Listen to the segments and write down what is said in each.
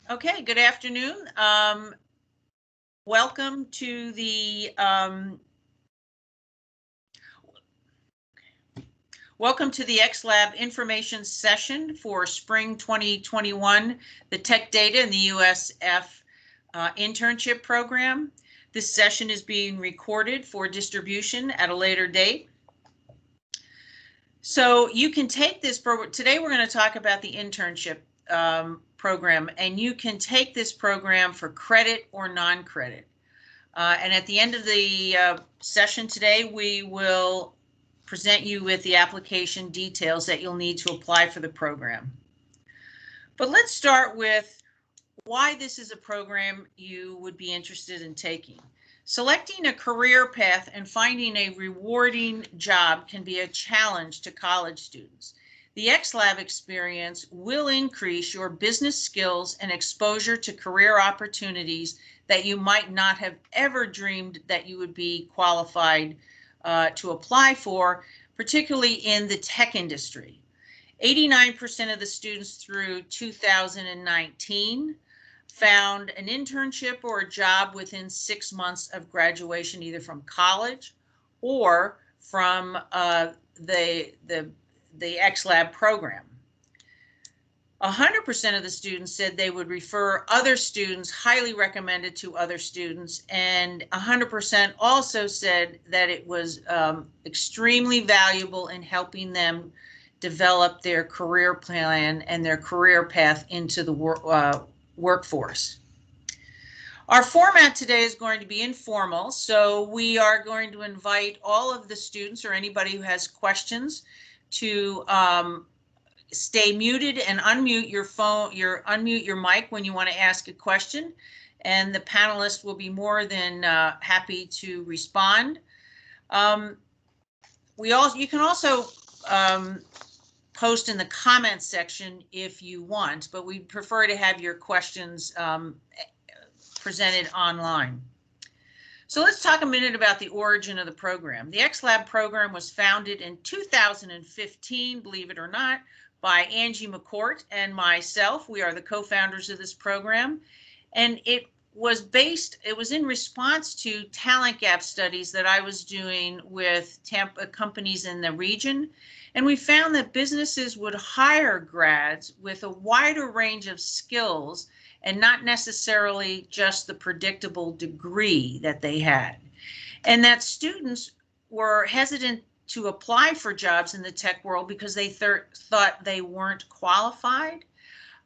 Okay, good afternoon. Welcome to the XLab information session for spring 2021, the Tech Data and the USF internship program. This session is being recorded for distribution at a later date. So you can take this program. Today we're going to talk about the internship program, and you can take this program for credit or non-credit. And at the end of the session today, we will present you with the application details that you'll need to apply for the program. But let's start with why this is a program you would be interested in taking. Selecting a career path and finding a rewarding job can be a challenge to college students. The XLab experience will increase your business skills and exposure to career opportunities that you might not have ever dreamed that you would be qualified to apply for, particularly in the tech industry. 89% of the students through 2019 found an internship or a job within 6 months of graduation, either from college or from the XLab program. 100% of the students said they would refer other students, highly recommended to other students, and 100% also said that it was extremely valuable in helping them develop their career plan and their career path into the workforce. Our format today is going to be informal, so we are going to invite all of the students or anybody who has questions to stay muted and unmute your phone, unmute your mic when you want to ask a question, and the panelists will be more than happy to respond. You can also post in the comments section if you want, but we prefer to have your questions presented online. So let's talk a minute about the origin of the program. The XLab program was founded in 2015, believe it or not, by Angie McCourt and myself. We are the co-founders of this program, and it was in response to talent gap studies that I was doing with companies in the region. And we found that businesses would hire grads with a wider range of skills and not necessarily just the predictable degree that they had. And that students were hesitant to apply for jobs in the tech world because they thought they weren't qualified.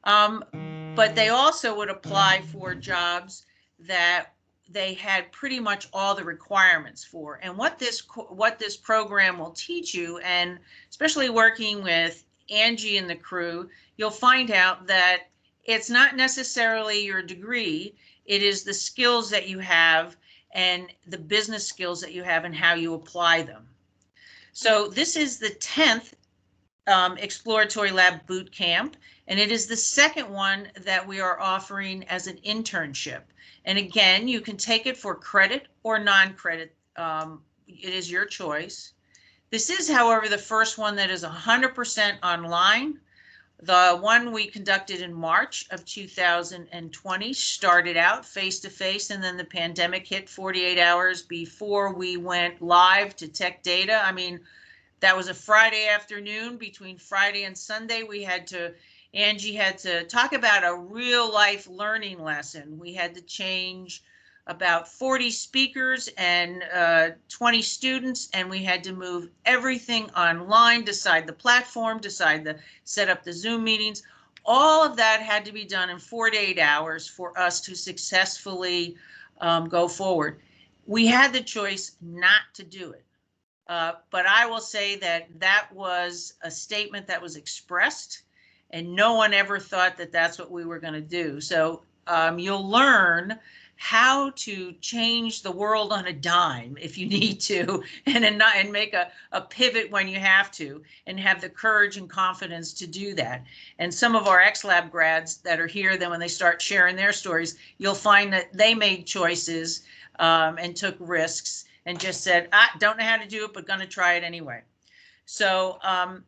But they also would apply for jobs that they had pretty much all the requirements for. And what this program will teach you, and especially working with Angie and the crew, you'll find out that it's not necessarily your degree, it is the skills that you have and the business skills that you have and how you apply them. So this is the 10th Exploratory Lab Boot Camp, and it is the second one that we are offering as an internship. And again, you can take it for credit or non-credit. It is your choice. This is, however, the first one that is 100% online. The one we conducted in March of 2020 started out face-to-face, and then the pandemic hit 48 hours before we went live to Tech Data. I mean, that was a Friday afternoon. Between Friday and Sunday, Angie had to talk about a real life learning lesson. We had to change about 40 speakers and 20 students, and we had to move everything online, decide the platform, set up the Zoom meetings. All of that had to be done in 48 hours for us to successfully go forward. We had the choice not to do it. But I will say that was a statement that was expressed, and no one ever thought that that's what we were going to do. So you'll learn how to change the world on a dime if you need to, and make a pivot when you have to, and have the courage and confidence to do that. And some of our XLab grads that are here, then when they start sharing their stories, you'll find that they made choices and took risks and just said, I don't know how to do it, but going to try it anyway. So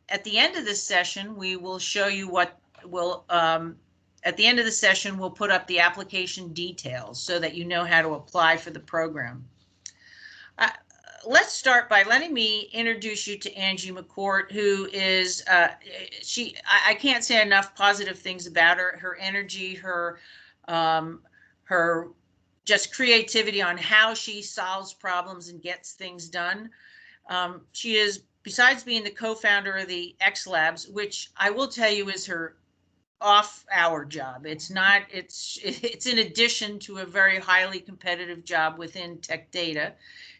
at the end of this session, we will show you what will at the end of the session, we'll put up the application details so that you know how to apply for the program. Let's start by letting me introduce you to Angie McCourt, who is, I can't say enough positive things about her, her energy, her just creativity on how she solves problems and gets things done. She is, besides being the co-founder of the X Labs, which I will tell you is her off-hour job. It's not, it's in addition to a very highly competitive job within Tech Data.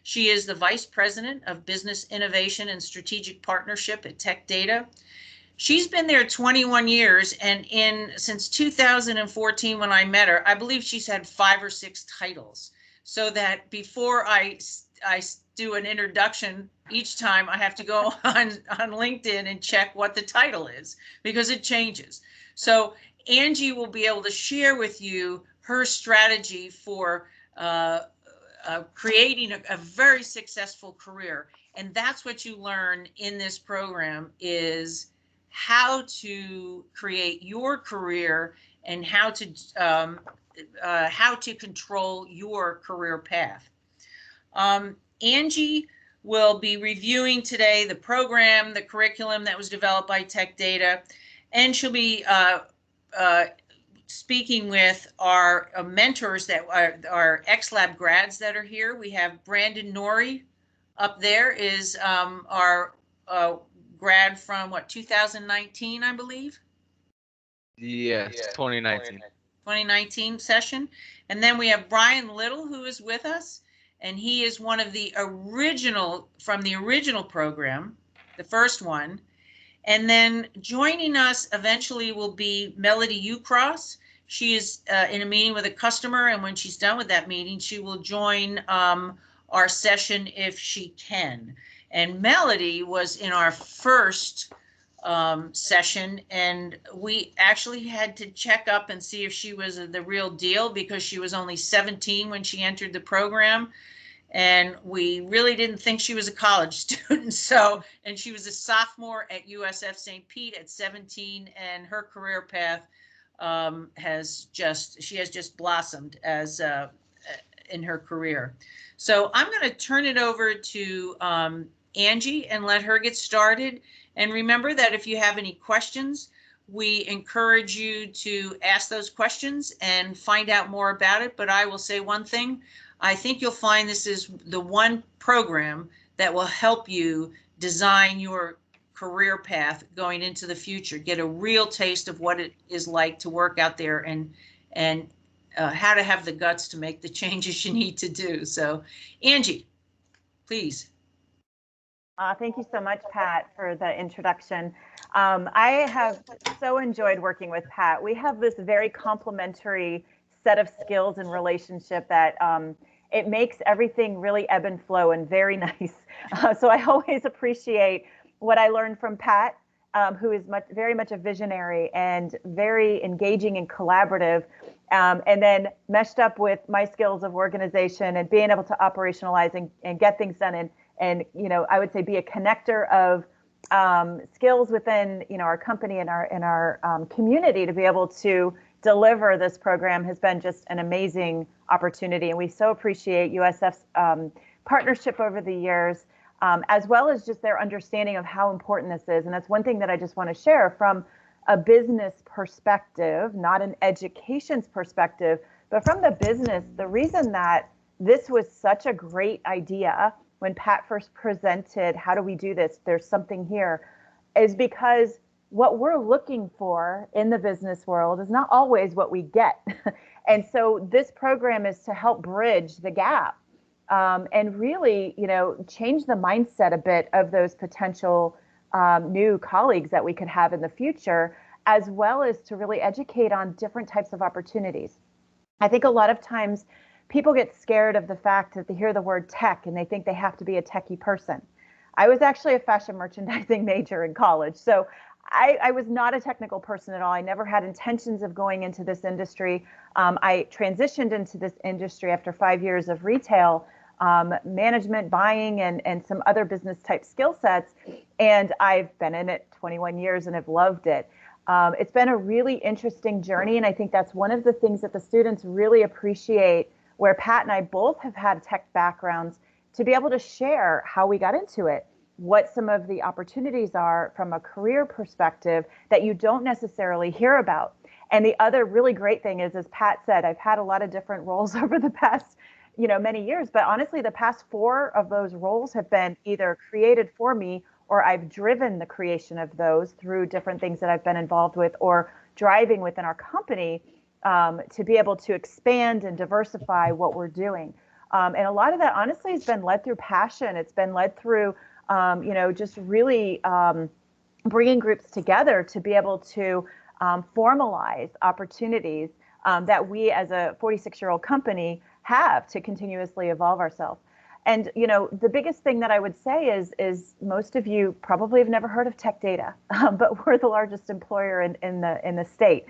She is the Vice President of Business Innovation and Strategic Partnership at Tech Data. She's been there 21 years, and since 2014 when I met her, I believe she's had 5 or 6 titles. So that before I do an introduction, each time I have to go on LinkedIn and check what the title is, because it changes. So Angie will be able to share with you her strategy for creating a very successful career. And that's what you learn in this program, is how to create your career and how to control your career path. Angie will be reviewing today the program, the curriculum that was developed by Tech Data, and she'll be speaking with our mentors that are our X-Lab grads that are here. We have Brandon Norrie up there, is our grad from what, 2019, I believe? Yes, 2019. 2019 session. And then we have Brian Little, who is with us, and he is one of the original, from the original program, the first one. And then joining us eventually will be Melody Ucross. She is in a meeting with a customer, and when she's done with that meeting, she will join our session if she can. And Melody was in our first session, and we actually had to check up and see if she was the real deal, because she was only 17 when she entered the program. And we really didn't think she was a college student. So, and she was a sophomore at USF St. Pete at 17, and her career path she has just blossomed as in her career. So I'm going to turn it over to Angie and let her get started. And remember that if you have any questions, we encourage you to ask those questions and find out more about it. But I will say one thing. I think you'll find this is the one program that will help you design your career path going into the future, get a real taste of what it is like to work out there, and how to have the guts to make the changes you need to do. So, Angie, please. Thank you so much, Pat, for the introduction. I have so enjoyed working with Pat. We have this very complementary set of skills and relationship that it makes everything really ebb and flow and very nice. So I always appreciate what I learned from Pat, who is very much a visionary and very engaging and collaborative, and then meshed up with my skills of organization and being able to operationalize and get things done, and you know, I would say be a connector of skills within, you know, our company and our community to be able to deliver this program has been just an amazing opportunity. And we so appreciate USF's partnership over the years, as well as just their understanding of how important this is. And that's one thing that I just want to share from a business perspective, not an education's perspective, but from the business. The reason that this was such a great idea when Pat first presented, how do we do this? There's something here, is because what we're looking for in the business world is not always what we get. And so this program is to help bridge the gap and really, you know, change the mindset a bit of those potential new colleagues that we could have in the future, as well as to really educate on different types of opportunities. I think a lot of times people get scared of the fact that they hear the word tech and they think they have to be a techie person. I was actually a fashion merchandising major in college, so I was not a technical person at all. I never had intentions of going into this industry. I transitioned into this industry after 5 years of retail management, buying, and some other business type skill sets. And I've been in it 21 years and have loved it. It's been a really interesting journey, and I think that's one of the things that the students really appreciate, where Pat and I both have had tech backgrounds, to be able to share how we got into it, what some of the opportunities are from a career perspective that you don't necessarily hear about. And the other really great thing is, as Pat said, I've had a lot of different roles over the past, many years, but honestly, the past 4 of those roles have been either created for me, or I've driven the creation of those through different things that I've been involved with or driving within our company, to be able to expand and diversify what we're doing. And a lot of that, honestly, has been led through passion. It's been led through, just really bringing groups together to be able to formalize opportunities that we as a 46-year-old company have to continuously evolve ourselves. And, the biggest thing that I would say is most of you probably have never heard of Tech Data, but we're the largest employer in the state.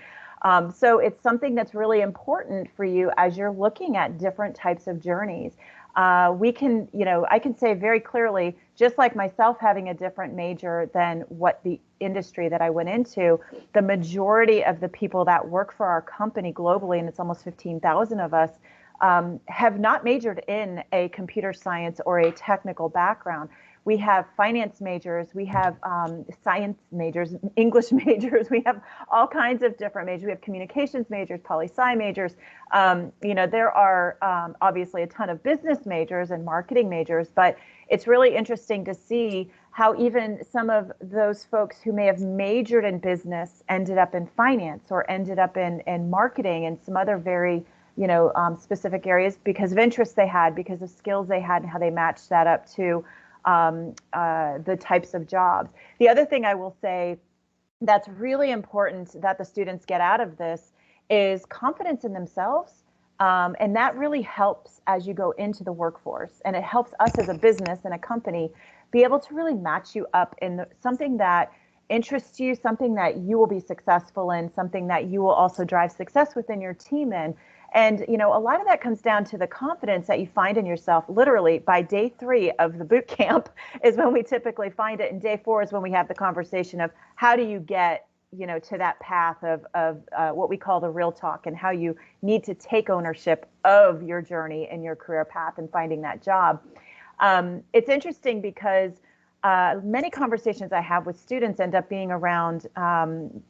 So it's something that's really important for you as you're looking at different types of journeys. I can say very clearly, just like myself having a different major than what the industry that I went into, the majority of the people that work for our company globally, and it's almost 15,000 of us, have not majored in a computer science or a technical background. We have finance majors, we have science majors, English majors, we have all kinds of different majors. We have communications majors, poli-sci majors. There are obviously a ton of business majors and marketing majors, but it's really interesting to see how even some of those folks who may have majored in business ended up in finance or ended up in marketing and some other very specific areas because of interests they had, because of skills they had, and how they matched that up to the types of jobs. The other thing I will say that's really important that the students get out of this is confidence in themselves. And that really helps as you go into the workforce. And it helps us as a business and a company be able to really match you up in something that interests you, something that you will be successful in, something that you will also drive success within your team in. And, a lot of that comes down to the confidence that you find in yourself. Literally by day 3 of the boot camp is when we typically find it. And day 4 is when we have the conversation of how do you get, to that path of what we call the real talk, and how you need to take ownership of your journey and your career path and finding that job. It's interesting because many conversations I have with students end up being around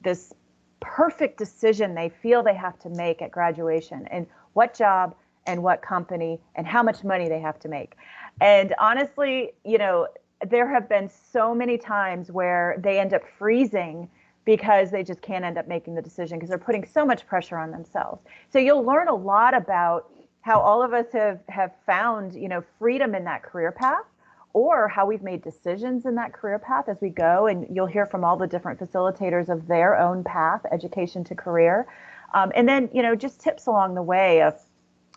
this perfect decision they feel they have to make at graduation, and what job and what company and how much money they have to make. And honestly, there have been so many times where they end up freezing because they just can't end up making the decision because they're putting so much pressure on themselves. So you'll learn a lot about how all of us have found, freedom in that career path, or how we've made decisions in that career path as we go. And you'll hear from all the different facilitators of their own path, education to career. And then, just tips along the way of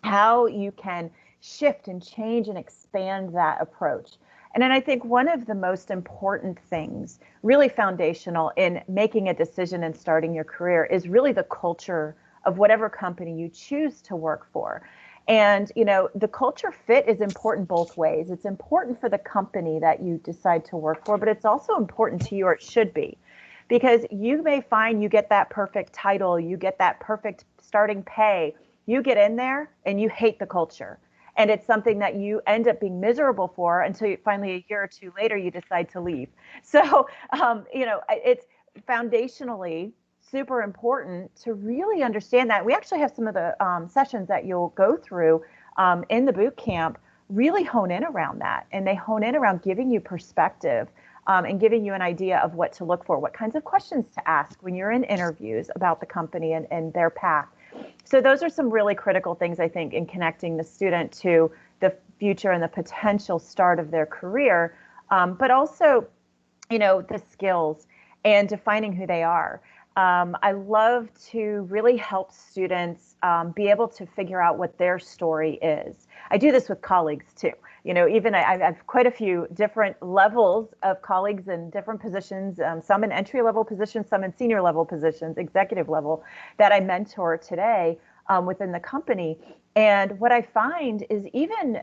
how you can shift and change and expand that approach. And then I think one of the most important things, really foundational in making a decision and starting your career, is really the culture of whatever company you choose to work for. And, the culture fit is important both ways. It's important for the company that you decide to work for, but it's also important to you, or it should be, because you may find you get that perfect title, you get that perfect starting pay, you get in there and you hate the culture. And it's something that you end up being miserable for until you finally, a year or two later, you decide to leave. So, it's foundationally super important to really understand that. We actually have some of the sessions that you'll go through in the boot camp really hone in around that. And they hone in around giving you perspective and giving you an idea of what to look for, what kinds of questions to ask when you're in interviews about the company and their path. So those are some really critical things, I think, in connecting the student to the future and the potential start of their career, but also, the skills and defining who they are. I love to really help students be able to figure out what their story is. I do this with colleagues too. Even I have quite a few different levels of colleagues in different positions, some in entry-level positions, some in senior-level positions, executive level, that I mentor today within the company. And what I find is even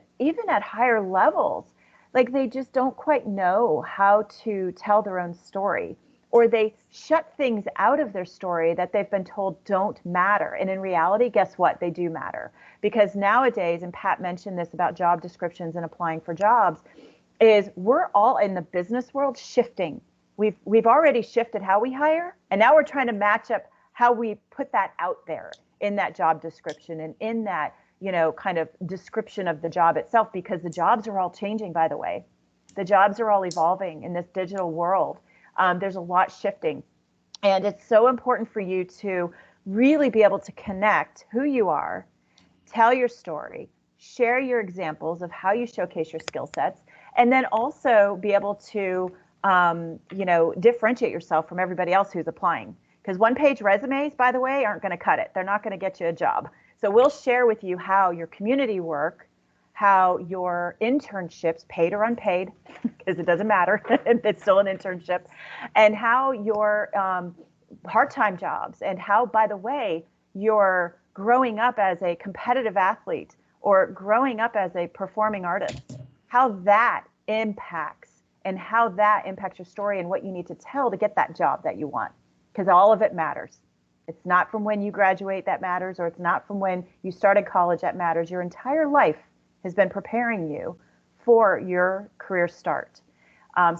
at higher levels, like they just don't quite know how to tell their own story, or they shut things out of their story that they've been told don't matter. And in reality, guess what? They do matter. Because nowadays, and Pat mentioned this about job descriptions and applying for jobs, is we're all in the business world shifting. We've already shifted how we hire, and now we're trying to match up how we put that out there in that job description and in that, kind of description of the job itself, because the jobs are all changing, by the way. The jobs are all evolving in this digital world. There's a lot shifting. And it's so important for you to really be able to connect who you are, tell your story, share your examples of how you showcase your skill sets, and then also be able to, differentiate yourself from everybody else who's applying. Because one-page resumes, by the way, aren't going to cut it. They're not going to get you a job. So we'll share with you how your community work, how your internships, paid or unpaid, because it doesn't matter, it's still an internship, and how your part-time jobs, and how, by the way, you're growing up as a competitive athlete or growing up as a performing artist, how that impacts your story and what you need to tell to get that job that you want, because all of it matters. It's not from when you graduate that matters, or it's not from when you started college that matters. Your entire life has been preparing you for your career start.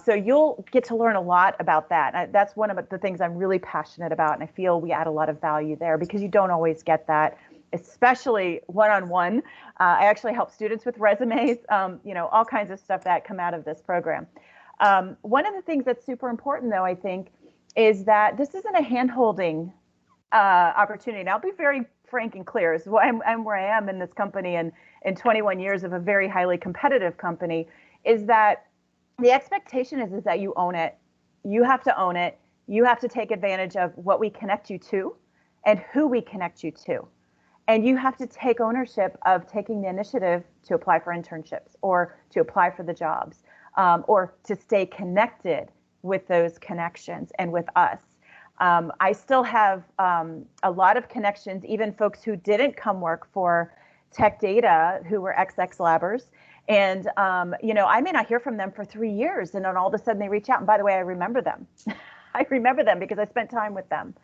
So you'll get to learn a lot about that. That's one of the things I'm really passionate about, and I feel we add a lot of value there, because you don't always get that, especially one-on-one. I actually help students with resumes, all kinds of stuff that come out of this program. One of the things that's super important, though, I think, is that this isn't a hand-holding opportunity. And I'll be very frank and clear. So I'm where I am in this company, and in 21 years of a very highly competitive company, is that the expectation is that you own it. You have to own it. You have to take advantage of what we connect you to and who we connect you to. And you have to take ownership of taking the initiative to apply for internships, or to apply for the jobs, or to stay connected with those connections and with us. I still have a lot of connections, even folks who didn't come work for Tech Data, who were ex-Labbers. And, I may not hear from them for 3 years, and then all of a sudden they reach out. And by the way, I remember them. I remember them because I spent time with them,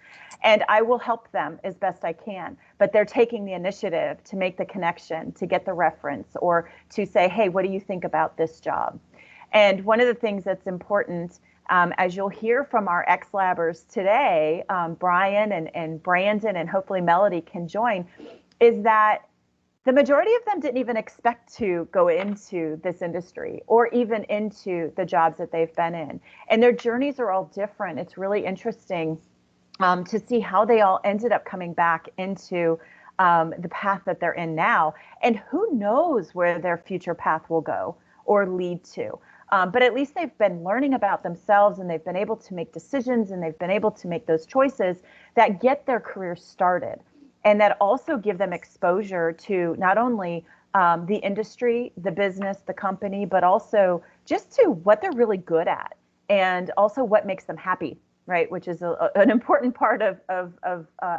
and I will help them as best I can. But they're taking the initiative to make the connection, to get the reference, or to say, hey, what do you think about this job? And one of the things that's important, as you'll hear from our ex-Labbers today, Brian and Brandon, and hopefully Melody can join, is that the majority of them didn't even expect to go into this industry or even into the jobs that they've been in. And their journeys are all different. It's really interesting to see how they all ended up coming back into the path that they're in now. And who knows where their future path will go or lead to. But at least they've been learning about themselves, and they've been able to make decisions, and they've been able to make those choices that get their career started, and that also give them exposure to not only the industry, the business, the company, but also just to what they're really good at, and also what makes them happy, right? Which is an important part of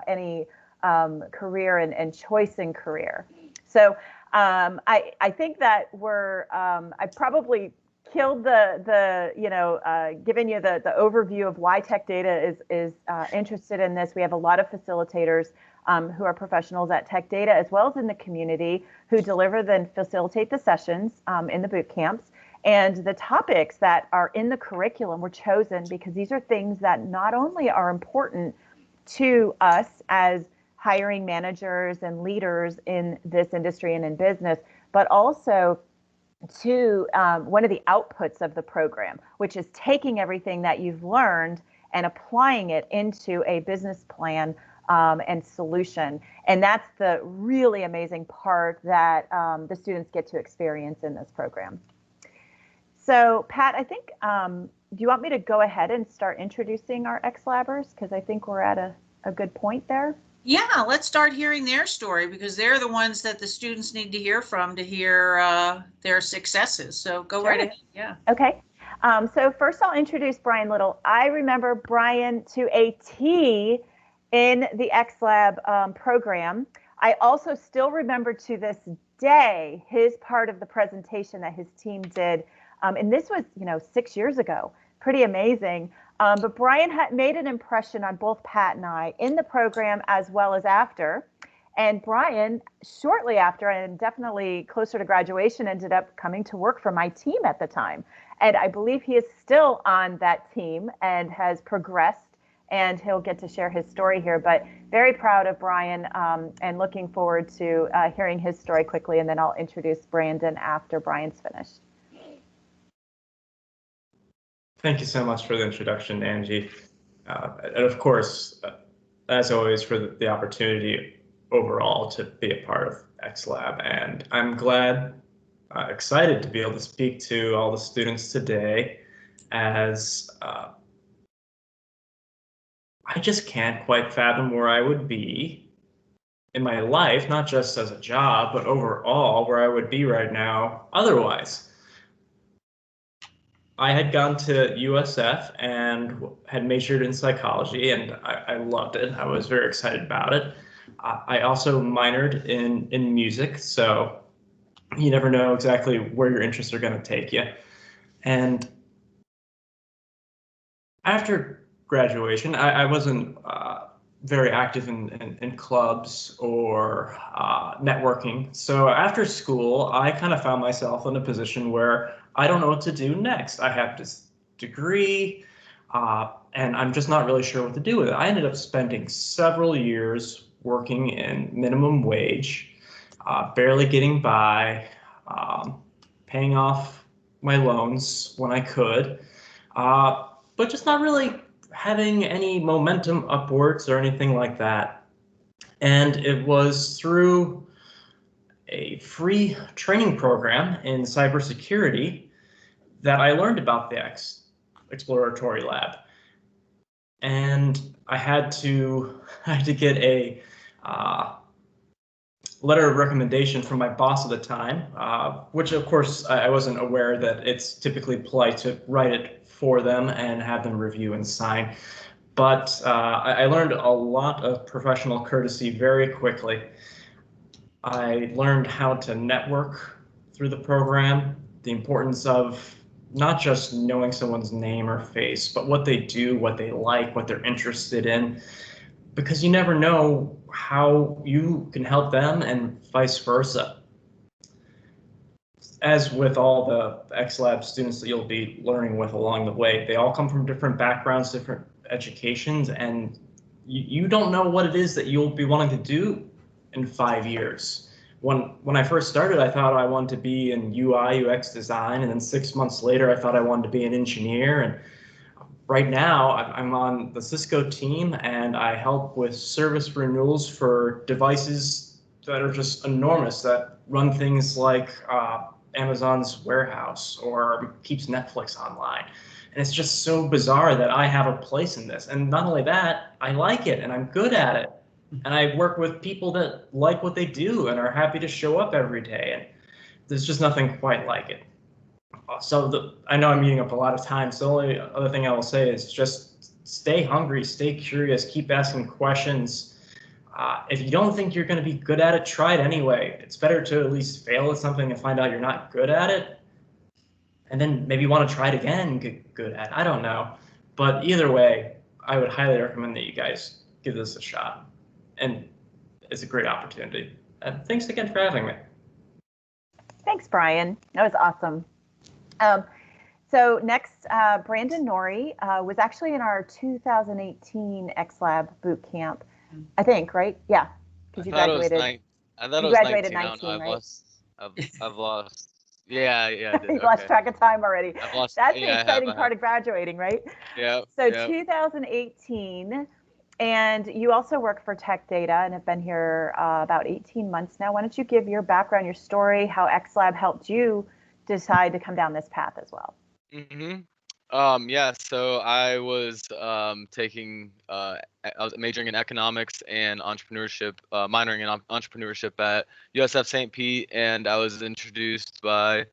any career and choice in career. So I think that I probably killed giving you the overview of why Tech Data is interested in this. We have a lot of facilitators who are professionals at Tech Data, as well as in the community, who deliver and facilitate the sessions in the boot camps. And the topics that are in the curriculum were chosen because these are things that not only are important to us as hiring managers and leaders in this industry and in business, but also to one of the outputs of the program, which is taking everything that you've learned and applying it into a business plan and solution. And that's the really amazing part that the students get to experience in this program. So Pat, I think, do you want me to go ahead and start introducing our ex-Labbers? Because I think we're at a good point there. Yeah, let's start hearing their story, because they're the ones that the students need to hear from to hear their successes. So go right ahead. Yeah. Okay. So first I'll introduce Brian Little. I remember Brian to a T in the X-Lab program. I also still remember to this day his part of the presentation that his team did. And this was, 6 years ago. Pretty amazing. But Brian had made an impression on both Pat and I in the program as well as after. And Brian, shortly after, and definitely closer to graduation, ended up coming to work for my team at the time. And I believe he is still on that team and has progressed, and he'll get to share his story here. But very proud of Brian, and looking forward to hearing his story quickly. And then I'll introduce Brandon after Brian's finished. Thank you so much for the introduction, Angie. And of course, as always, for the opportunity overall to be a part of XLab. And I'm glad, excited to be able to speak to all the students today, as I just can't quite fathom where I would be in my life, not just as a job, but overall where I would be right now otherwise. I had gone to USF and had majored in psychology, and I loved it. I was very excited about it. I also minored in music, so you never know exactly where your interests are going to take you. And after graduation, I wasn't very active in clubs or networking. So after school, I kind of found myself in a position where I don't know what to do next. I have this degree, and I'm just not really sure what to do with it. I ended up spending several years working in minimum wage, barely getting by, paying off my loans when I could, but just not really having any momentum upwards or anything like that. And it was through a free training program in cybersecurity that I learned about the Accelerator Lab. And I had to get a letter of recommendation from my boss at the time, which of course I wasn't aware that it's typically polite to write it for them and have them review and sign. But I learned a lot of professional courtesy very quickly. I learned how to network through the program, the importance of not just knowing someone's name or face, but what they do, what they like, what they're interested in, because you never know how you can help them and vice versa. As with all the XLab students that you'll be learning with along the way, they all come from different backgrounds, different educations, and you don't know what it is that you'll be wanting to do in 5 years. When I first started, I thought I wanted to be in UI, UX design, and then 6 months later, I thought I wanted to be an engineer. And right now, I'm on the Cisco team, and I help with service renewals for devices that are just enormous, that run things like Amazon's warehouse or keeps Netflix online. And it's just so bizarre that I have a place in this. And not only that, I like it and I'm good at it. And I work with people that like what they do and are happy to show up every day. And there's just nothing quite like it. So I know I'm eating up a lot of time. So the only other thing I will say is just stay hungry, stay curious, keep asking questions. If you don't think you're going to be good at it, try it anyway. It's better to at least fail at something and find out you're not good at it, and then maybe want to try it again and get good at it. I don't know. But either way, I would highly recommend that you guys give this a shot. And it's a great opportunity. And thanks again for having me. Thanks, Brian. That was awesome. So next, Brandon Norrie was actually in our 2018 XLab boot camp, I think, right? Yeah, because you graduated. I thought it was graduated 19. 19, right? I've lost. Yeah, I did. You lost track of time already. I've lost. That's yeah, the exciting part of graduating, right? Yeah. So 2018, and you also work for Tech Data and have been here about 18 months now. Why don't you give your background, your story, how XLab helped you decide to come down this path as well? Yeah, so I was I was majoring in economics and entrepreneurship, minoring in entrepreneurship at USF St. Pete, and I was introduced by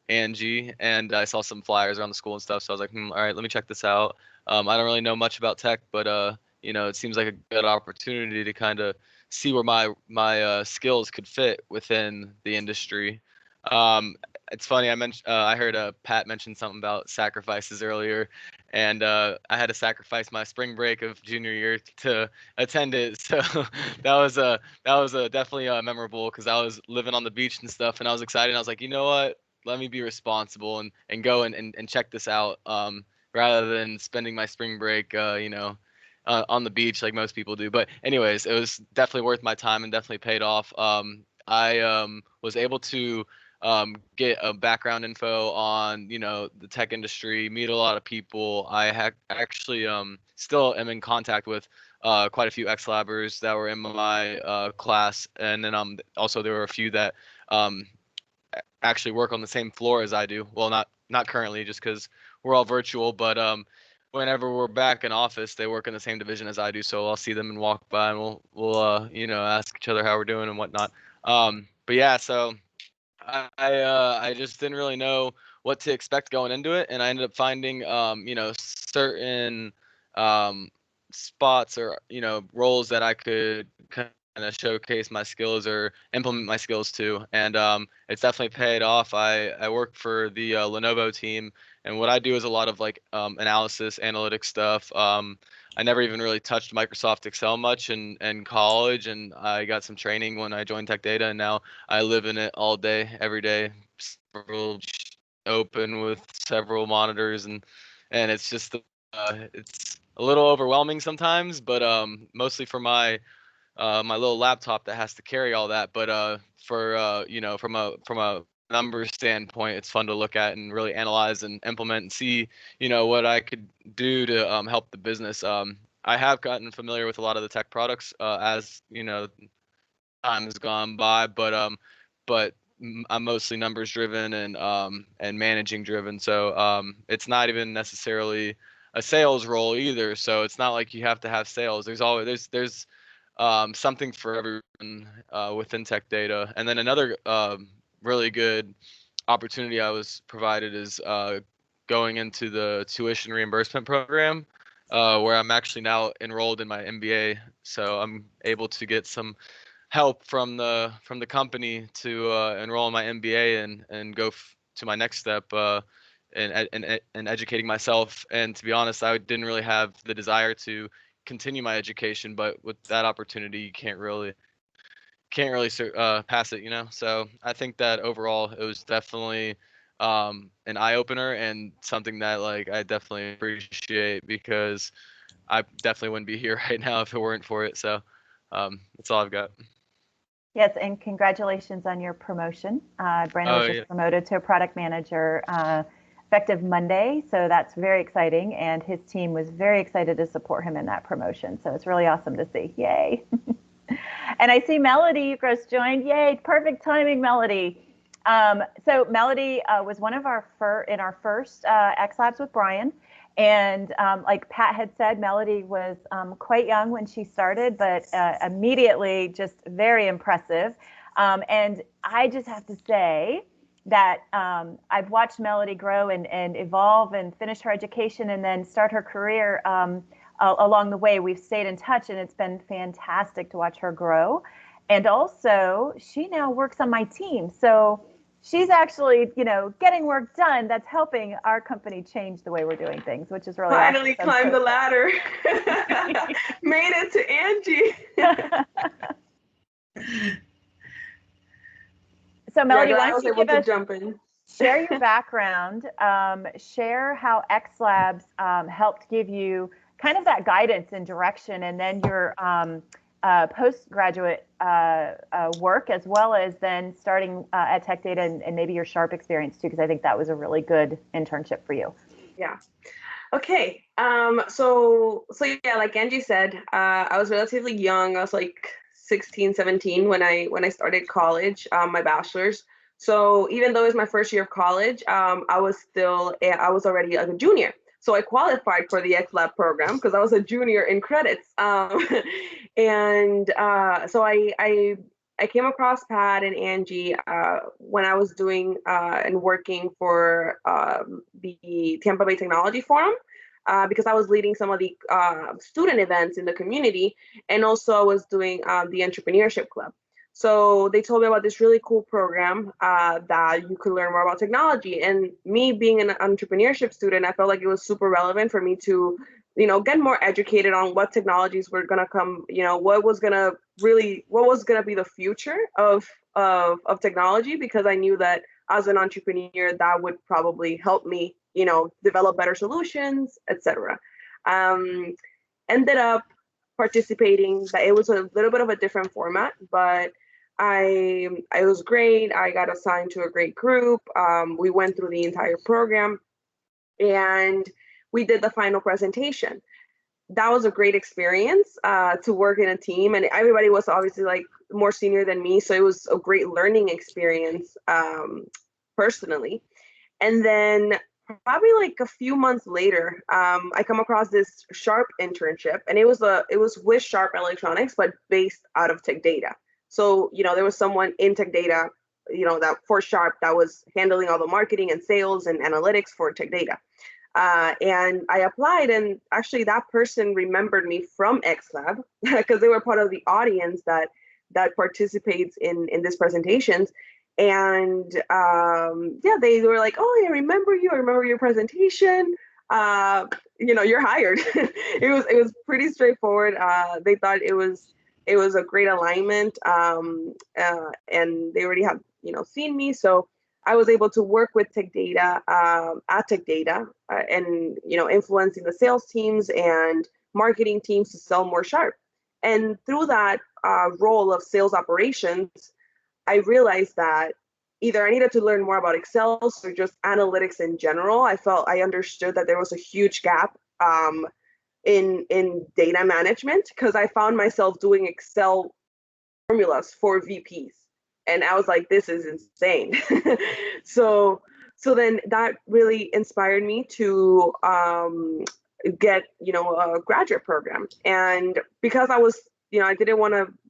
Angie, and I saw some flyers around the school and stuff, so I was like, all right, let me check this out. I don't really know much about tech, but it seems like a good opportunity to kind of see where my skills could fit within the industry. It's funny, I heard Pat mention something about sacrifices earlier, and I had to sacrifice my spring break of junior year to attend it. So that was definitely memorable because I was living on the beach and stuff, and I was excited. And I was like, you know what? Let me be responsible and go and check this out, rather than spending my spring break, on the beach like most people do. But anyways, it was definitely worth my time and definitely paid off. I was able to get a background info on the tech industry, meet a lot of people. Actually still am in contact with quite a few ex-labbers that were in my class, and then also there were a few that actually work on the same floor as I do. Well, not currently, just because we're all virtual, but whenever we're back in office, they work in the same division as I do. So I'll see them and walk by, and we'll ask each other how we're doing and whatnot. But yeah, so I just didn't really know what to expect going into it, and I ended up finding certain spots or roles that I could kind of showcase my skills or implement my skills to, and it's definitely paid off. I work for the Lenovo team, and what I do is a lot of like analysis, analytics stuff. I never even really touched Microsoft Excel much in college, and I got some training when I joined Tech Data, and now I live in it all day, every day. Several open with several monitors, and it's just it's a little overwhelming sometimes, but mostly for my my little laptop that has to carry all that. But for from a numbers standpoint, it's fun to look at and really analyze and implement and see what I could do to help the business. I have gotten familiar with a lot of the tech products as time has gone by, but I'm mostly numbers driven and managing driven. So it's not even necessarily a sales role either. So it's not like you have to have sales. There's always there's something for everyone within Tech Data. And then another really good opportunity I was provided is going into the tuition reimbursement program, where I'm actually now enrolled in my MBA. So I'm able to get some help from the company to enroll in my MBA and go to my next step in educating myself. And to be honest, I didn't really have the desire to continue my education, but with that opportunity, you can't really pass it, So I think that overall, it was definitely an eye opener and something that like I definitely appreciate, because I definitely wouldn't be here right now if it weren't for it. So that's all I've got. Yes, and congratulations on your promotion. Brandon was just promoted to a product manager effective Monday, so that's very exciting, and his team was very excited to support him in that promotion. So it's really awesome to see. Yay! And I see Melody Gross joined. Yay! Perfect timing, Melody. So Melody was one of our first X Labs with Brian. And like Pat had said, Melody was quite young when she started, but immediately just very impressive. And I just have to say that I've watched Melody grow and evolve and finish her education and then start her career along the way. We've stayed in touch, and it's been fantastic to watch her grow. And also, she now works on my team. So she's actually, getting work done that's helping our company change the way we're doing things, which is really finally awesome. Climbed the ladder. Made it to Angie. So Melody, why don't you give us, jump in. Share your background, share how X Labs helped give you kind of that guidance and direction, and then your postgraduate work, as well as then starting at Tech Data and maybe your Sharp experience too, because I think that was a really good internship for you. Yeah. Okay. So yeah, like Angie said, I was relatively young. I was like 16, 17 when I started college, my bachelor's. So even though it was my first year of college, I was already a junior. So I qualified for the X Lab program because I was a junior in credits. And so I came across Pat and Angie when I was doing and working for the Tampa Bay Technology Forum, because I was leading some of the student events in the community, and also I was doing the entrepreneurship club. So they told me about this really cool program that you could learn more about technology. And me being an entrepreneurship student, I felt like it was super relevant for me to, get more educated on what technologies were going to come, what was going to be the future of technology, because I knew that as an entrepreneur, that would probably help me, develop better solutions, etc. Ended up participating. That it was a little bit of a different format, but it was great. I got assigned to a great group. We went through the entire program, and we did the final presentation. That was a great experience to work in a team, and everybody was obviously like more senior than me, so it was a great learning experience personally. And then probably like a few months later, I come across this Sharp internship, and it was with Sharp Electronics, but based out of Tech Data. So there was someone in Tech Data, that for Sharp that was handling all the marketing and sales and analytics for Tech Data. And I applied, and actually that person remembered me from XLab because they were part of the audience that participates in these presentations. And they were like, "Oh, I remember you. I remember your presentation. You're hired." It was pretty straightforward. They thought it was a great alignment, and they already had seen me, so I was able to work with Tech Data at Tech Data, and influencing the sales teams and marketing teams to sell more Sharp. And through that role of sales operations, I realized that either I needed to learn more about Excel or just analytics in general. I understood that there was a huge gap in data management, because I found myself doing Excel formulas for VPs. And I was like, this is insane. So then that really inspired me to get, a graduate program. And because I was,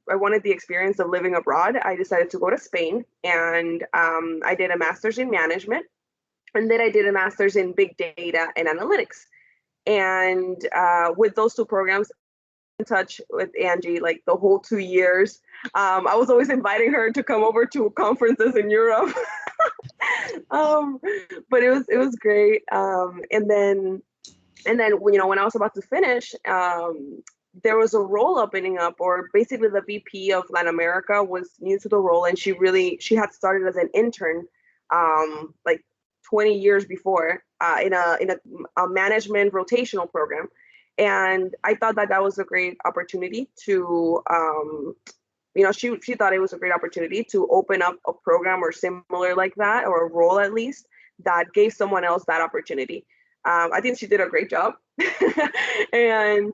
I wanted the experience of living abroad, I decided to go to Spain, and I did a master's in management, and then I did a master's in big data and analytics. And with those two programs, in touch with Angie like the whole 2 years. I was always inviting her to come over to conferences in Europe. But it was great. And then when I was about to finish, there was a role opening up, or basically the VP of Latin America was new to the role, and she had started as an intern like 20 years before in a management rotational program. And I thought that was a great opportunity to, she thought it was a great opportunity to open up a program or similar like that, or a role at least, that gave someone else that opportunity. I think she did a great job. And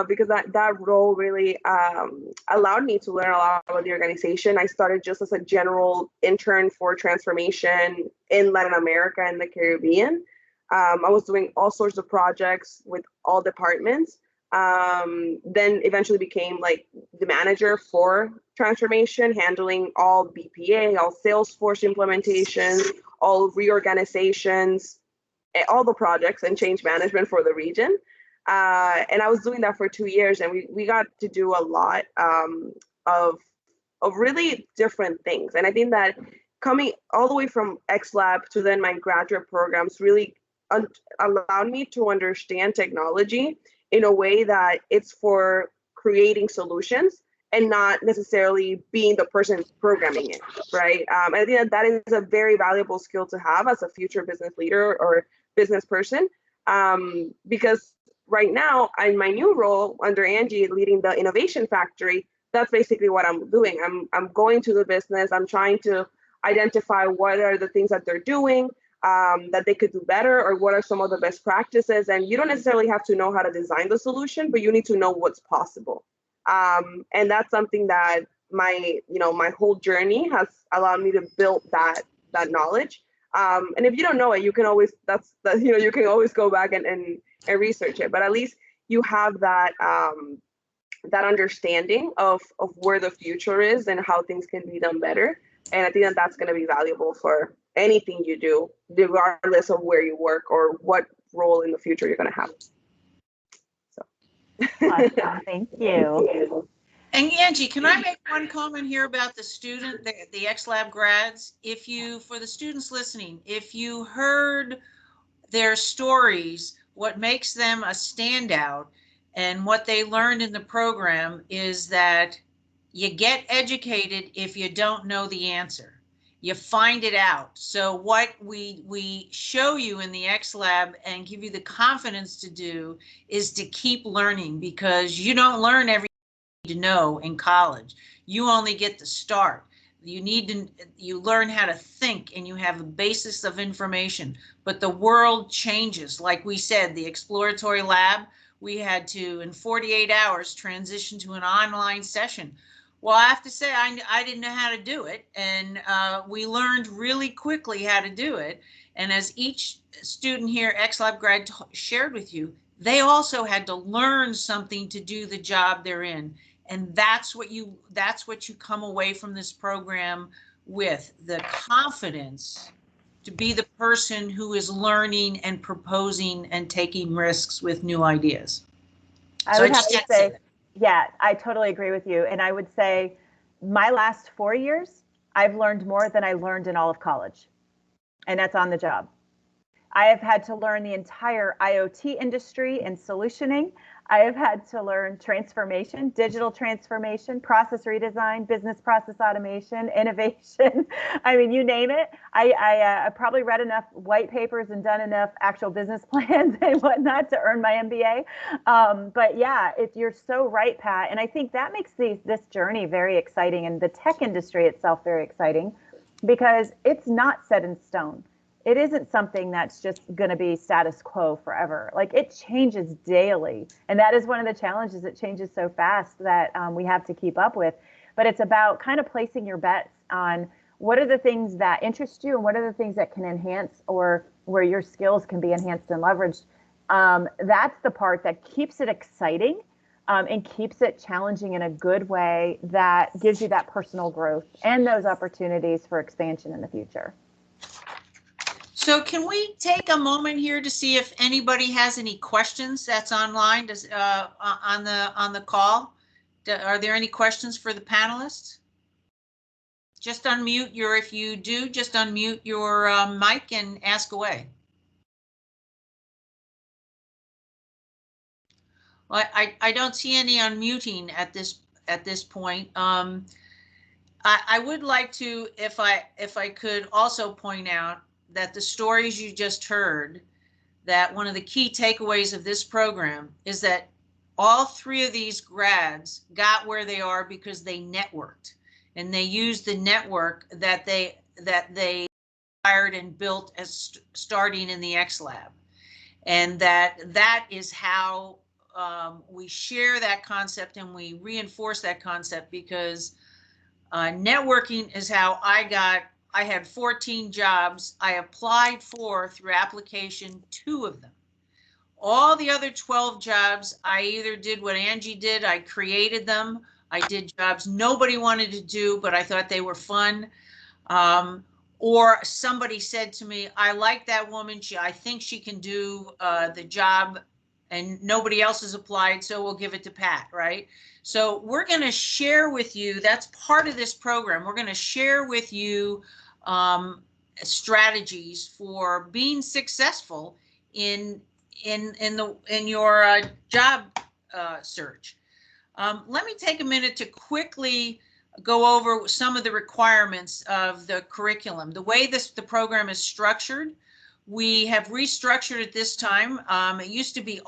because that role really allowed me to learn a lot about the organization. I started just as a general intern for transformation in Latin America and the Caribbean. I was doing all sorts of projects with all departments. Then eventually became like the manager for transformation, handling all BPA, all Salesforce implementations, all reorganizations, all the projects and change management for the region. And I was doing that for 2 years, and we got to do a lot of really different things. And I think that coming all the way from XLab to then my graduate programs really allowed me to understand technology in a way that it's for creating solutions and not necessarily being the person programming it, right? I think that is a very valuable skill to have as a future business leader or business person, because right now in my new role under Angie leading the innovation factory, that's basically what I'm doing. I'm going to the business, I'm trying to identify what are the things that they're doing that they could do better, or what are some of the best practices. And you don't necessarily have to know how to design the solution, but you need to know what's possible. And that's something that my whole journey has allowed me to build that knowledge. And if you don't know it, you can always you can always go back and research it. But at least you have that that understanding of where the future is and how things can be done better. And I think that that's going to be valuable for anything you do, regardless of where you work or what role in the future you're going to have. So. Awesome. Thank you. And Angie, can I make one comment here about the student, the X-Lab grads? If you, for the students listening, if you heard their stories, what makes them a standout and what they learned in the program is that you get educated if you don't know the answer. You find it out. So what we show you in the X-Lab and give you the confidence to do is to keep learning, because you don't learn everything you need to know in college. You only get the start. You learn how to think and you have a basis of information, but the world changes. Like we said, the exploratory lab, we had to, in 48 hours, transition to an online session. Well, I have to say, I didn't know how to do it. And we learned really quickly how to do it. And as each student here, X-Lab grad, shared with you, they also had to learn something to do the job they're in. And that's what you come away from this program with, the confidence to be the person who is learning and proposing and taking risks with new ideas. I would have to say, yeah, I totally agree with you. And I would say my last 4 years, I've learned more than I learned in all of college. And that's on the job. I have had to learn the entire IoT industry and solutioning. I have had to learn transformation, digital transformation, process redesign, business process automation, innovation. I mean, you name it. I probably read enough white papers and done enough actual business plans and whatnot to earn my MBA. But yeah, you're so right, Pat. And I think that makes this journey very exciting, and the tech industry itself very exciting, because it's not set in stone. It isn't something that's just going to be status quo forever. Like, it changes daily. And that is one of the challenges. It changes so fast that we have to keep up with. But it's about kind of placing your bets on what are the things that interest you and what are the things that can enhance, or where your skills can be enhanced and leveraged. That's the part that keeps it exciting and keeps it challenging in a good way, that gives you that personal growth and those opportunities for expansion in the future. So can we take a moment here to see if anybody has any questions that's online on the call? Are there any questions for the panelists? Just unmute if you do, just unmute your mic and ask away. Well, I don't see any unmuting at this point. I would like to, if I could also point out that the stories you just heard, that one of the key takeaways of this program is that all three of these grads got where they are because they networked, and they used the network that they hired and built as starting in the X-Lab. And that is how we share that concept and we reinforce that concept, because networking is how I had 14 jobs. I applied for, through application, 2 of them. All the other 12 jobs, I either did what Angie did, I created them. I did jobs nobody wanted to do, but I thought they were fun. Or somebody said to me, I like that woman, I think she can do the job, and nobody else has applied, so we'll give it to Pat, right? So we're going to share with you, that's part of this program. We're going to share with you strategies for being successful in your job search. Let me take a minute to quickly go over some of the requirements of the curriculum. The way the program is structured, we have restructured it this time. It used to be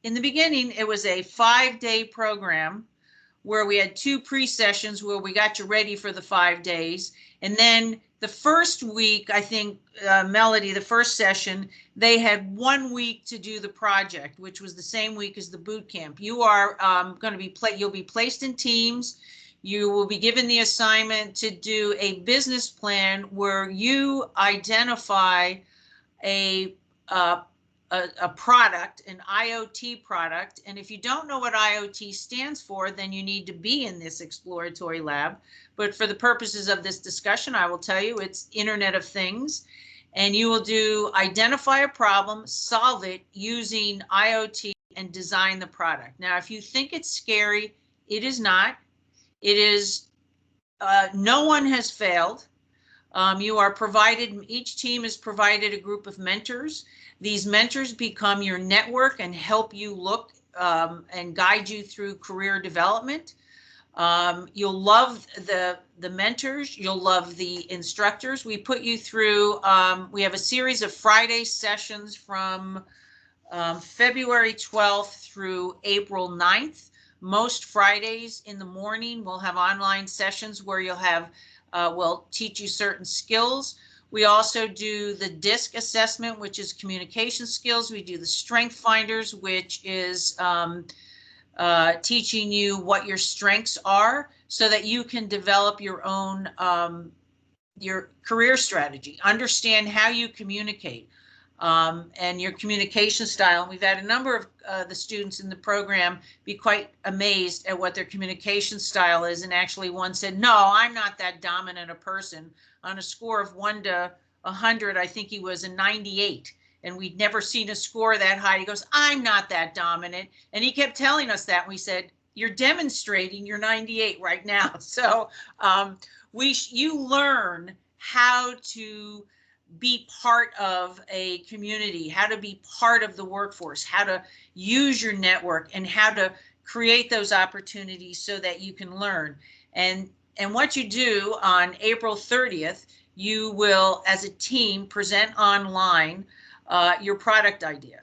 in the beginning, it was a 5-day program where we had 2 pre-sessions where we got you ready for the 5 days. And then the first week, I think, Melody, the first session, they had 1 week to do the project, which was the same week as the boot camp. You are going to be you'll be placed in teams. You will be given the assignment to do a business plan where you identify a product, an IoT product. And if you don't know what IoT stands for, then you need to be in this exploratory lab. But for the purposes of this discussion, I will tell you it's Internet of Things. And you will identify a problem, solve it using IoT, and design the product. Now, if you think it's scary, It is not. It is, no one has failed. You are provided, each team is provided a group of mentors. These mentors become your network and help you look and guide you through career development. You'll love the mentors. You'll love the instructors. We put you through, we have a series of Friday sessions from February 12th through April 9th. Most Fridays in the morning, we'll have online sessions where you'll have, we'll teach you certain skills. We also do the DISC assessment, which is communication skills. We do the Strength Finders, which is teaching you what your strengths are so that you can develop your own, your career strategy, understand how you communicate, and your communication style. And we've had a number of the students in the program be quite amazed at what their communication style is. And actually one said, no, I'm not that dominant a person. On a score of 1 to 100, I think he was a 98. And we'd never seen a score that high. He goes, I'm not that dominant. And he kept telling us that. And we said, you're demonstrating you're 98 right now. So you learn how to be part of a community, how to be part of the workforce, how to use your network, and how to create those opportunities so that you can learn. And what you do on April 30th, you will, as a team, present online your product idea.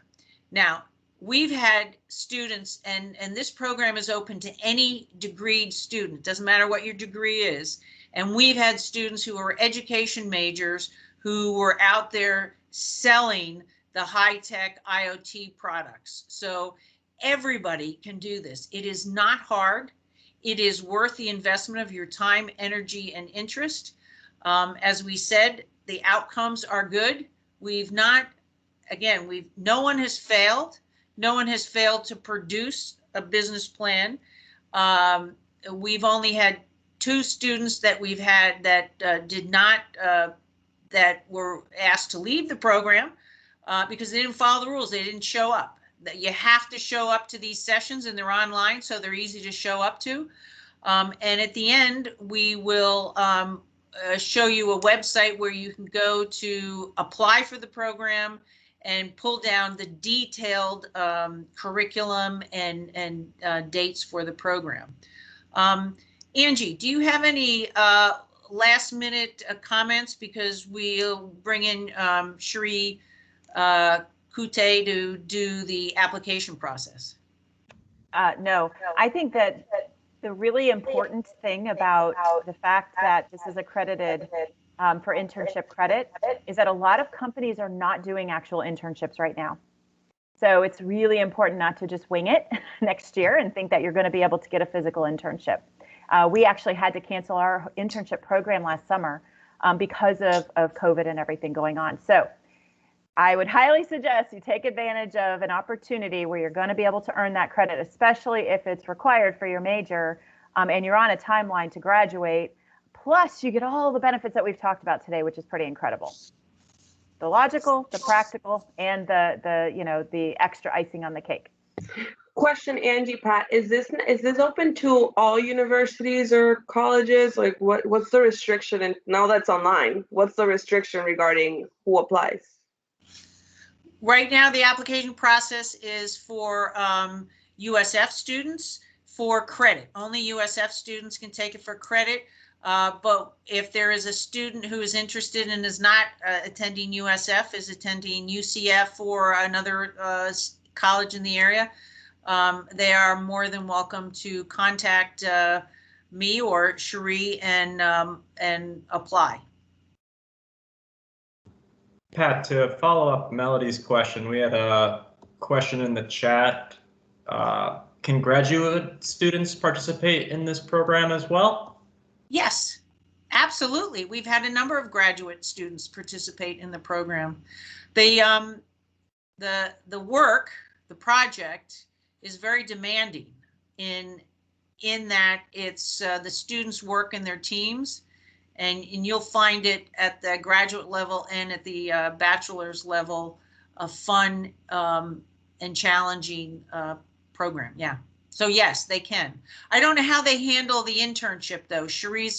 Now, we've had students, and this program is open to any degreed student, doesn't matter what your degree is. And we've had students who are education majors who were out there selling the high-tech IoT products. So everybody can do this. It is not hard. It is worth the investment of your time, energy, and interest. As we said, the outcomes are good. We've not, again, no one has failed. No one has failed to produce a business plan. We've only had 2 students that we've had that did not, that were asked to leave the program because they didn't follow the rules. They didn't show up. That you have to show up to these sessions, and they're online, so they're easy to show up to. And at the end, we will show you a website where you can go to apply for the program and pull down the detailed curriculum and dates for the program. Angie, do you have any last minute comments, because we'll bring in Cherie Kute to do the application process? No, I think that the really important thing about the fact that this is accredited for internship credit is that a lot of companies are not doing actual internships right now. So it's really important not to just wing it next year and think that you're going to be able to get a physical internship. We actually had to cancel our internship program last summer because of COVID and everything going on. So I would highly suggest you take advantage of an opportunity where you're going to be able to earn that credit, especially if it's required for your major and you're on a timeline to graduate. Plus, you get all the benefits that we've talked about today, which is pretty incredible. The logical, the practical, and the extra icing on the cake. Question, Angie, Pat, is this open to all universities or colleges? Like, what's the restriction? And now that's online, what's the restriction regarding who applies? Right now, the application process is for USF students for credit. Only USF students can take it for credit. But if there is a student who is interested and is not attending USF, is attending UCF or another college in the area, they are more than welcome to contact me or Cherie and apply. Pat, to follow up Melody's question, we had a question in the chat. Can graduate students participate in this program as well? Yes, absolutely. We've had a number of graduate students participate in the program. The work, the project, is very demanding in that it's the students work in their teams, and you'll find it at the graduate level and at the bachelor's level a fun and challenging program. Yeah. So yes, they can. I don't know how they handle the internship though. Cherie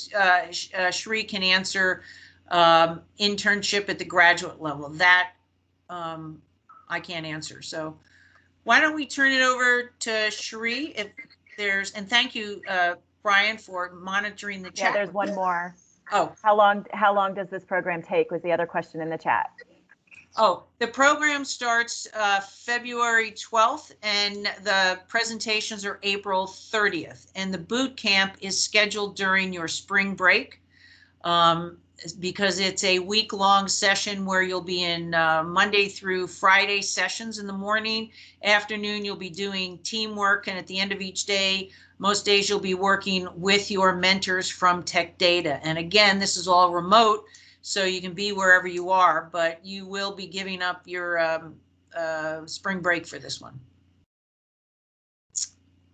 can answer internship at the graduate level. That I can't answer. So why don't we turn it over to Cherie if there's, and thank you, Brian, for monitoring the chat. Yeah, there's one more. Oh. How long does this program take was the other question in the chat. Oh, the program starts February 12th and the presentations are April 30th. And the boot camp is scheduled during your spring break because it's a week-long session where you'll be in Monday through Friday sessions in the morning. Afternoon, you'll be doing teamwork. And at the end of each day, most days you'll be working with your mentors from Tech Data. And again, this is all remote. So you can be wherever you are, but you will be giving up your spring break for this one.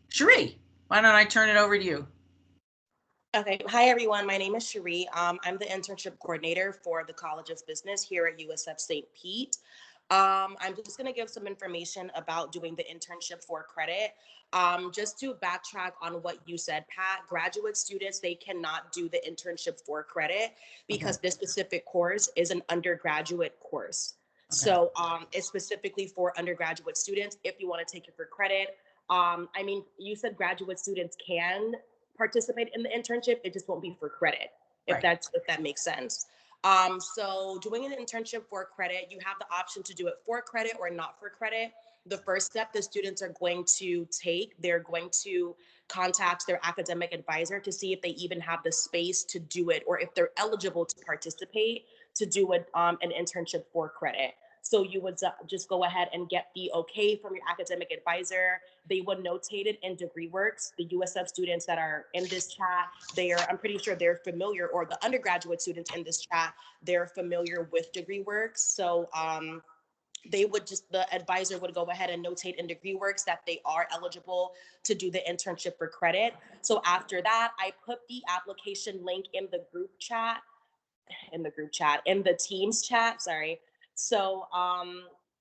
Cherie, why don't I turn it over to you? Okay. Hi, everyone. My name is Cherie. I'm the internship coordinator for the College of Business here at USF St. Pete. I'm just going to give some information about doing the internship for credit. Just to backtrack on what you said, Pat, graduate students, they cannot do the internship for credit because this specific course is an undergraduate course. Okay. So it's specifically for undergraduate students if you want to take it for credit. I mean, you said graduate students can participate in the internship, it just won't be for credit, if that makes sense. So doing an internship for credit, you have the option to do it for credit or not for credit. The first step the students are going to take, they're going to contact their academic advisor to see if they even have the space to do it or if they're eligible to participate to do an internship for credit. So you would just go ahead and get the okay from your academic advisor. They would notate it in DegreeWorks. The USF students that are in this chat, I'm pretty sure they're familiar, or the undergraduate students in this chat, they're familiar with DegreeWorks. So the advisor would go ahead and notate in DegreeWorks that they are eligible to do the internship for credit. So after that, I put the application link in the Teams chat, sorry. So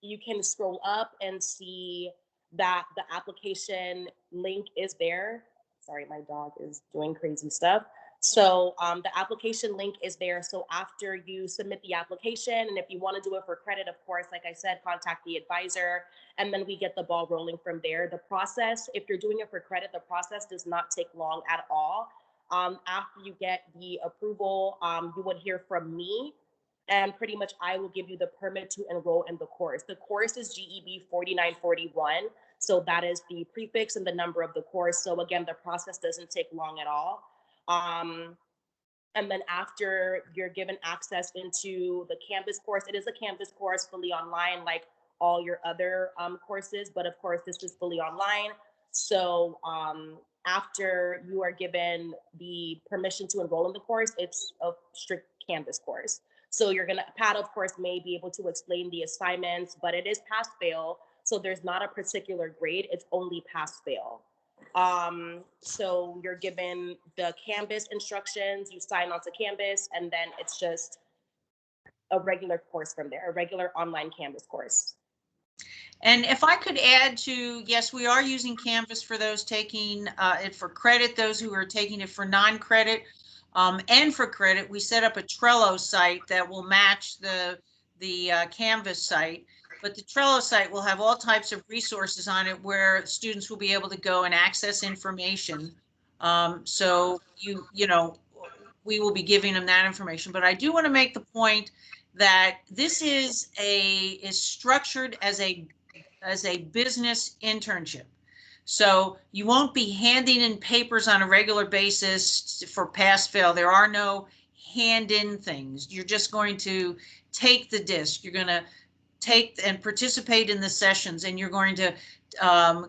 you can scroll up and see that the application link is there. Sorry, my dog is doing crazy stuff. So the application link is there. So after you submit the application, and if you want to do it for credit, of course, like I said, contact the advisor, and then we get the ball rolling from there. The process, if you're doing it for credit, the process does not take long at all. After you get the approval, you would hear from me. And pretty much I will give you the permit to enroll in the course. The course is GEB 4941. So that is the prefix and the number of the course. So again, the process doesn't take long at all. And then after you're given access into the Canvas course, it is a Canvas course fully online like all your other courses, but of course this is fully online. So after you are given the permission to enroll in the course, it's a strict Canvas course. So Pat, of course, may be able to explain the assignments, but it is pass-fail. So there's not a particular grade, it's only pass-fail. So you're given the Canvas instructions, you sign onto Canvas, and then it's just a regular course from there, a regular online Canvas course. And if I could add to, yes, we are using Canvas for those taking it for credit, those who are taking it for non-credit. And for credit, we set up a Trello site that will match the Canvas site. But the Trello site will have all types of resources on it where students will be able to go and access information. So we will be giving them that information. But I do want to make the point that this is structured as a business internship. So you won't be handing in papers on a regular basis for pass-fail. There are no hand-in things. You're just going to take the disc. You're going to take and participate in the sessions, and you're going to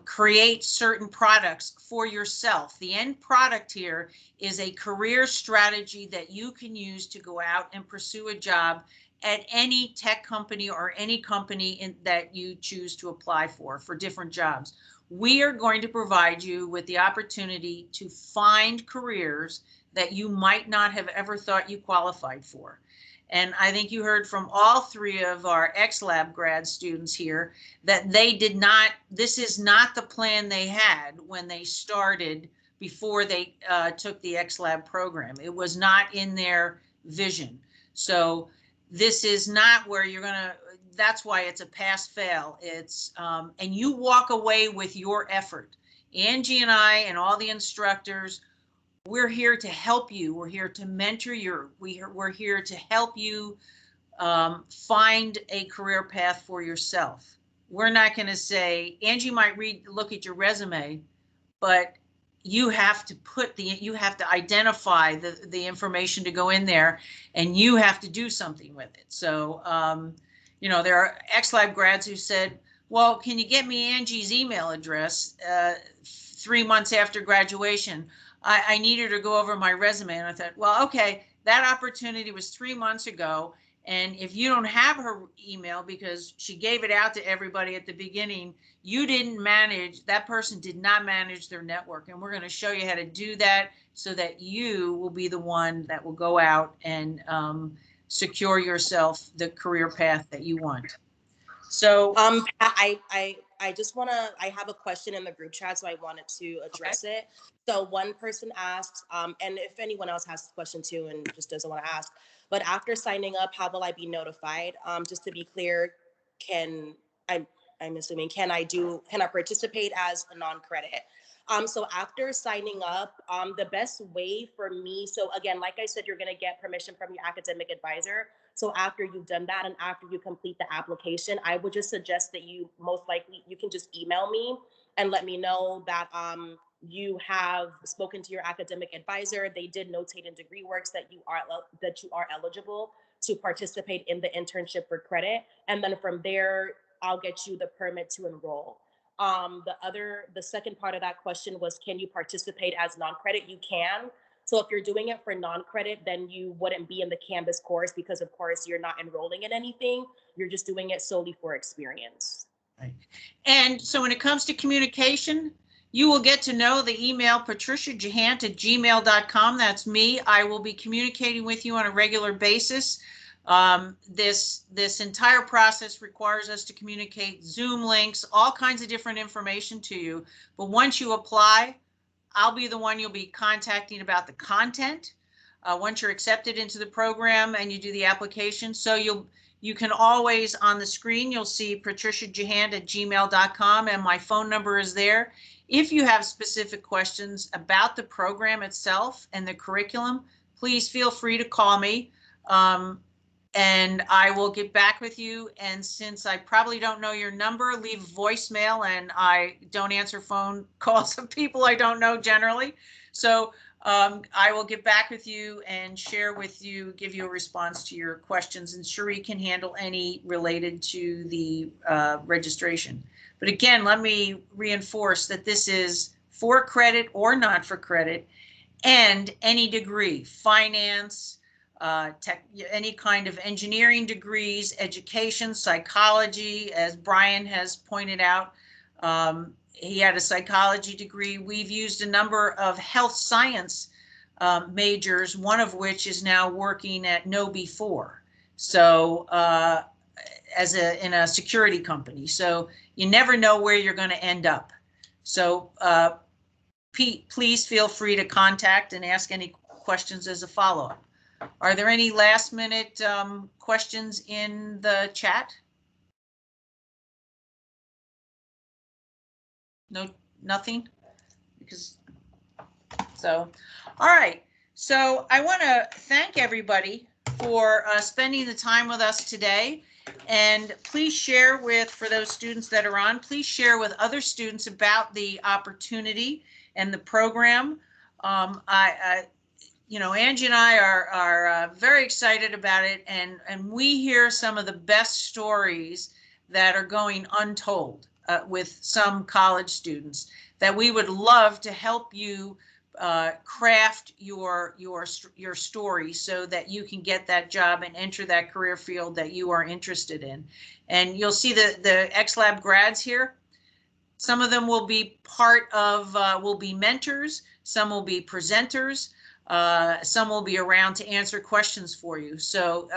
create certain products for yourself. The end product here is a career strategy that you can use to go out and pursue a job at any tech company or any company that you choose to apply for different jobs. We are going to provide you with the opportunity to find careers that you might not have ever thought you qualified for. And I think you heard from all three of our XLab grad students here that they did not, this is not the plan they had when they started before they took the XLab program. It was not in their vision. So this is not where you're gonna, that's why it's a pass fail. It's, and you walk away with your effort. Angie and I and all the instructors, we're here to help you. We're here to mentor you. We're here to help you find a career path for yourself. We're not going to say, Angie might look at your resume, but you have to you have to identify the information to go in there, and you have to do something with it. So, you know, there are XLab grads who said, well, can you get me Angie's email address 3 months after graduation? I need her to go over my resume. And I thought, well, okay, that opportunity was 3 months ago. And if you don't have her email because she gave it out to everybody at the beginning, you didn't manage, that person did not manage their network. And we're going to show you how to do that so that you will be the one that will go out and secure yourself the career path that you want. So I just want to, I have a question in the group chat, so I wanted to address it. So one person asked, and if anyone else has a question too and just doesn't want to ask, but after signing up, how will I be notified? Just to be clear, I'm assuming, can I participate as a non-credit? So after signing up, the best way for me, so again, like I said, you're going to get permission from your academic advisor. So after you've done that and after you complete the application, I would just suggest that you you can just email me and let me know that you have spoken to your academic advisor. They did notate in degree works that you are eligible to participate in the internship for credit. And then from there, I'll get you the permit to enroll. The second part of that question was, can you participate as non-credit? You can. So if you're doing it for non-credit, then you wouldn't be in the Canvas course because of course you're not enrolling in anything. You're just doing it solely for experience. Right. And so when it comes to communication, you will get to know the email patriciajahant@gmail.com. That's me. I will be communicating with you on a regular basis. This entire process requires us to communicate Zoom links, all kinds of different information to you. But once you apply, I'll be the one you'll be contacting about the content. Once you're accepted into the program and you do the application, so you can always, on the screen, you'll see patriciajahant@gmail.com, and my phone number is there. If you have specific questions about the program itself and the curriculum, please feel free to call me. And I will get back with you. And since I probably don't know your number, leave voicemail, and I don't answer phone calls of people I don't know generally. So I will get back with you and share with you, give you a response to your questions, and Cherie can handle any related to the registration. But again, let me reinforce that this is for credit or not for credit, and any degree, finance, any kind of engineering degrees, education, psychology, as Brian has pointed out. He had a psychology degree. We've used a number of health science majors, one of which is now working at KnowBe4. So in a security company. So you never know where you're going to end up. So Pete, please feel free to contact and ask any questions as a follow-up. Are there any last minute questions in the chat? No, nothing? All right. So I want to thank everybody for spending the time with us today. And please share for those students that are on, please share with other students about the opportunity and the program. You know, Angie and I are very excited about it, and we hear some of the best stories that are going untold with some college students that we would love to help you craft your story so that you can get that job and enter that career field that you are interested in. And you'll see the XLab grads here. Some of them will be will be mentors, some will be presenters. Some will be around to answer questions for you. So,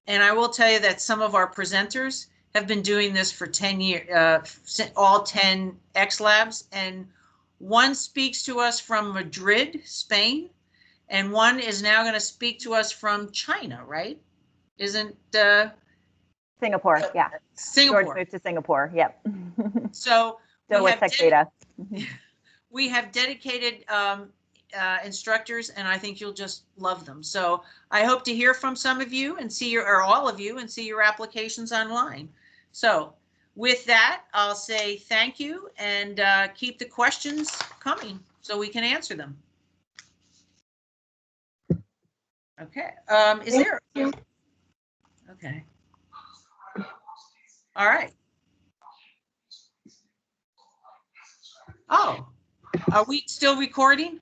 and I will tell you that some of our presenters have been doing this for 10 years, all 10 X Labs, and one speaks to us from Madrid, Spain, and one is now going to speak to us from China, right? Isn't Singapore, yeah. Singapore. George moved to Singapore, yep. So Still with Tech Data. we have dedicated instructors, and I think you'll just love them. So I hope to hear from some of you and see or all of you and see your applications online. So with that, I'll say thank you and keep the questions coming so we can answer them. Okay. Is there? Okay. All right. Oh, are we still recording?